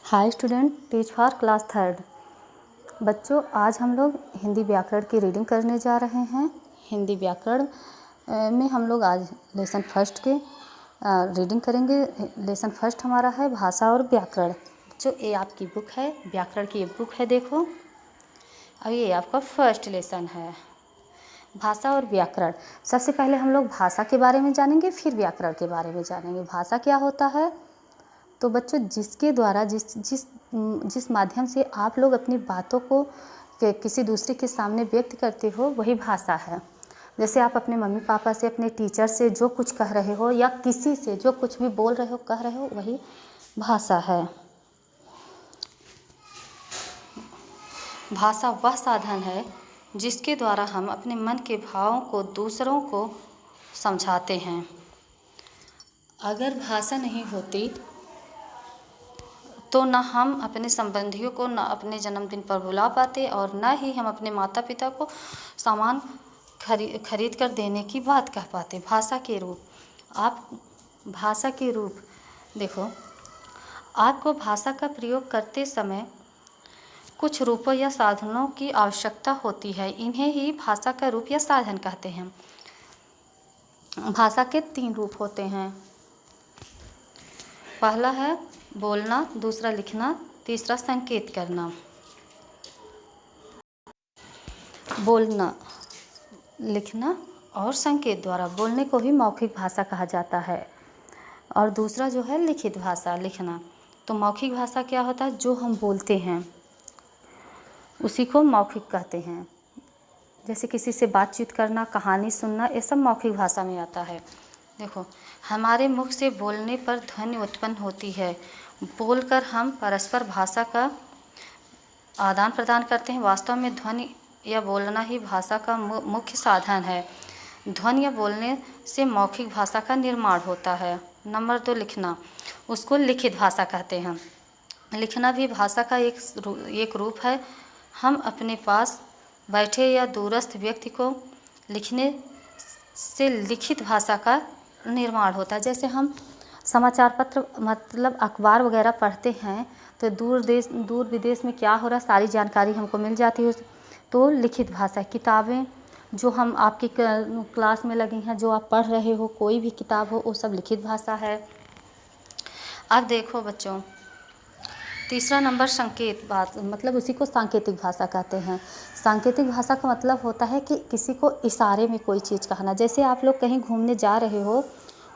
Hi student, teach for class third. बच्चों, आज हम लोग हिंदी व्याकरण की रीडिंग करने जा रहे हैं। हिंदी व्याकरण में हम लोग आज लेसन फर्स्ट के रीडिंग करेंगे। लेसन फर्स्ट हमारा है भाषा और व्याकरण। बच्चों, ये आपकी बुक है, व्याकरण की बुक है, देखो। और ये आपका फर्स्ट लेसन है, भाषा और व्याकरण। सबसे पहले हम लोग भाषा के बारे में जानेंगे, फिर व्याकरण के बारे में जानेंगे। भाषा क्या होता है? तो बच्चों, जिसके द्वारा जिस माध्यम से आप लोग अपनी बातों को किसी दूसरे के सामने व्यक्त करते हो, वही भाषा है। जैसे आप अपने मम्मी पापा से, अपने टीचर से जो कुछ कह रहे हो, या किसी से जो कुछ भी बोल रहे हो, कह रहे हो, वही भाषा है। भाषा वह साधन है जिसके द्वारा हम अपने मन के भावों को दूसरों को समझाते हैं। अगर भाषा नहीं होती तो न हम अपने संबंधियों को न अपने जन्मदिन पर बुला पाते, और न ही हम अपने माता पिता को सामान खरीद कर देने की बात कह पाते। भाषा के रूप, भाषा के रूप देखो, आपको भाषा का प्रयोग करते समय कुछ रूपों या साधनों की आवश्यकता होती है। इन्हें ही भाषा का रूप या साधन कहते हैं। भाषा के 3 रूप होते हैं। पहला है बोलना, दूसरा लिखना, तीसरा संकेत करना। बोलना, लिखना और संकेत द्वारा। बोलने को ही मौखिक भाषा कहा जाता है। और दूसरा जो है लिखित भाषा, लिखना। तो मौखिक भाषा क्या होता है? जो हम बोलते हैं उसी को मौखिक कहते हैं। जैसे किसी से बातचीत करना, कहानी सुनना, ये सब मौखिक भाषा में आता है। देखो, हमारे मुख से बोलने पर ध्वनि उत्पन्न होती है। बोलकर हम परस्पर भाषा का आदान प्रदान करते हैं। वास्तव में ध्वनि या बोलना ही भाषा का मुख्य साधन है। ध्वनि या बोलने से मौखिक भाषा का निर्माण होता है। नंबर 2, लिखना। उसको लिखित भाषा कहते हैं। लिखना भी भाषा का एक रूप है। हम अपने पास बैठे या दूरस्थ व्यक्ति को लिखने से लिखित भाषा का निर्माण होता है। जैसे हम समाचार पत्र मतलब अखबार वगैरह पढ़ते हैं, तो दूर विदेश में क्या हो रहा है, सारी जानकारी हमको मिल जाती है। तो लिखित भाषा। किताबें जो हम आपकी क्लास में लगी हैं, जो आप पढ़ रहे हो, कोई भी किताब हो, वो सब लिखित भाषा है। अब देखो बच्चों, तीसरा नंबर संकेत बात, मतलब उसी को सांकेतिक भाषा कहते हैं। सांकेतिक भाषा का मतलब होता है कि किसी को इशारे में कोई चीज़ कहना। जैसे आप लोग कहीं घूमने जा रहे हो,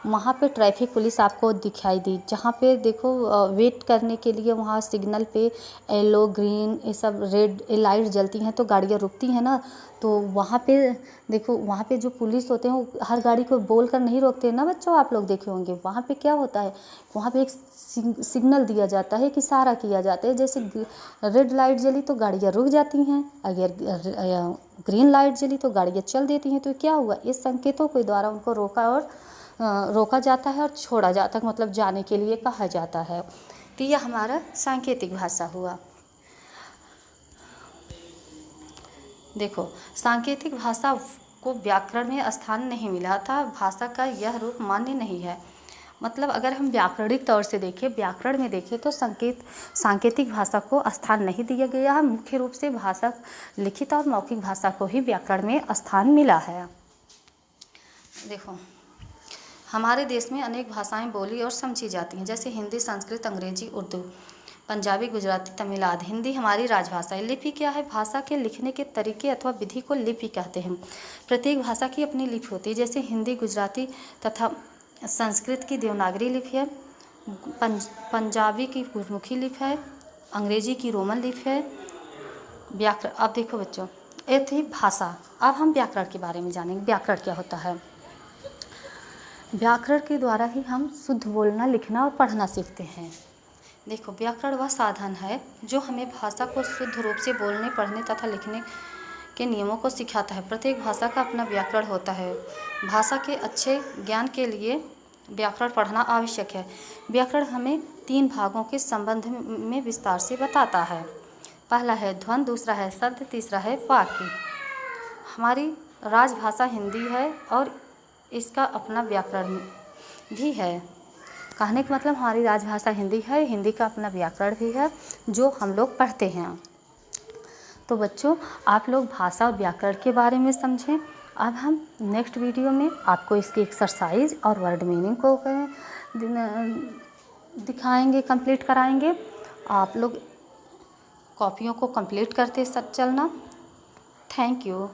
वहाँ पे ट्रैफिक पुलिस आपको दिखाई दी, जहाँ पे देखो वेट करने के लिए वहाँ सिग्नल पे येलो, ग्रीन, ये सब रेड लाइट जलती हैं, तो गाड़ियाँ रुकती हैं ना। तो वहाँ पे देखो, वहाँ पे जो पुलिस होते हैं वो हर गाड़ी को बोल कर नहीं रोकते ना बच्चों। आप लोग देखे होंगे, वहाँ पे क्या होता है, वहाँ पे एक सिग्नल दिया जाता है, कि इशारा किया जाता है। जैसे रेड लाइट जली तो गाड़ियाँ रुक जाती हैं, अगर ग्रीन लाइट जली तो गाड़ियाँ चल देती हैं। तो क्या हुआ, इस संकेतों के द्वारा उनको रोका जाता है और छोड़ा जाता है, मतलब जाने के लिए कहा जाता है। तो यह हमारा सांकेतिक भाषा हुआ। देखो, सांकेतिक भाषा को व्याकरण में स्थान नहीं मिला था। भाषा का यह रूप मान्य नहीं है। मतलब अगर हम व्याकरणिक तौर से देखें, व्याकरण में देखें, तो सांकेतिक भाषा को स्थान नहीं दिया गया है। मुख्य रूप से भाषा, लिखित और मौखिक भाषा को ही व्याकरण में स्थान मिला है। देखो, हमारे देश में अनेक भाषाएं बोली और समझी जाती हैं, जैसे हिंदी, संस्कृत, अंग्रेजी, उर्दू, पंजाबी, गुजराती, तमिल आदि। हिंदी हमारी राजभाषा है। लिपि क्या है? भाषा के लिखने के तरीके अथवा विधि को लिपि कहते हैं। प्रत्येक भाषा की अपनी लिपि होती है। जैसे हिंदी, गुजराती तथा संस्कृत की देवनागरी लिपि है, पंजाबी की गुरमुखी लिपि है, अंग्रेजी की रोमन लिपि है। व्याकरण, अब देखो बच्चों, ये थी भाषा। अब हम व्याकरण के बारे में जानेंगे। व्याकरण क्या होता है? व्याकरण के द्वारा ही हम शुद्ध बोलना, लिखना और पढ़ना सीखते हैं। देखो, व्याकरण वह साधन है जो हमें भाषा को शुद्ध रूप से बोलने, पढ़ने तथा लिखने के नियमों को सिखाता है। प्रत्येक भाषा का अपना व्याकरण होता है। भाषा के अच्छे ज्ञान के लिए व्याकरण पढ़ना आवश्यक है। व्याकरण हमें 3 भागों के संबंध में विस्तार से बताता है। पहला है ध्वनि, दूसरा है शब्द, तीसरा है वाक्य। हमारी राजभाषा हिंदी है और इसका अपना व्याकरण भी है। कहने का मतलब हमारी राजभाषा हिंदी है, हिंदी का अपना व्याकरण भी है जो हम लोग पढ़ते हैं। तो बच्चों, आप लोग भाषा और व्याकरण के बारे में समझें। अब हम नेक्स्ट वीडियो में आपको इसकी एक्सरसाइज और वर्ड मीनिंग को दिखाएंगे, कंप्लीट कराएंगे। आप लोग कॉपियों को कंप्लीट करते चलना। Thank you.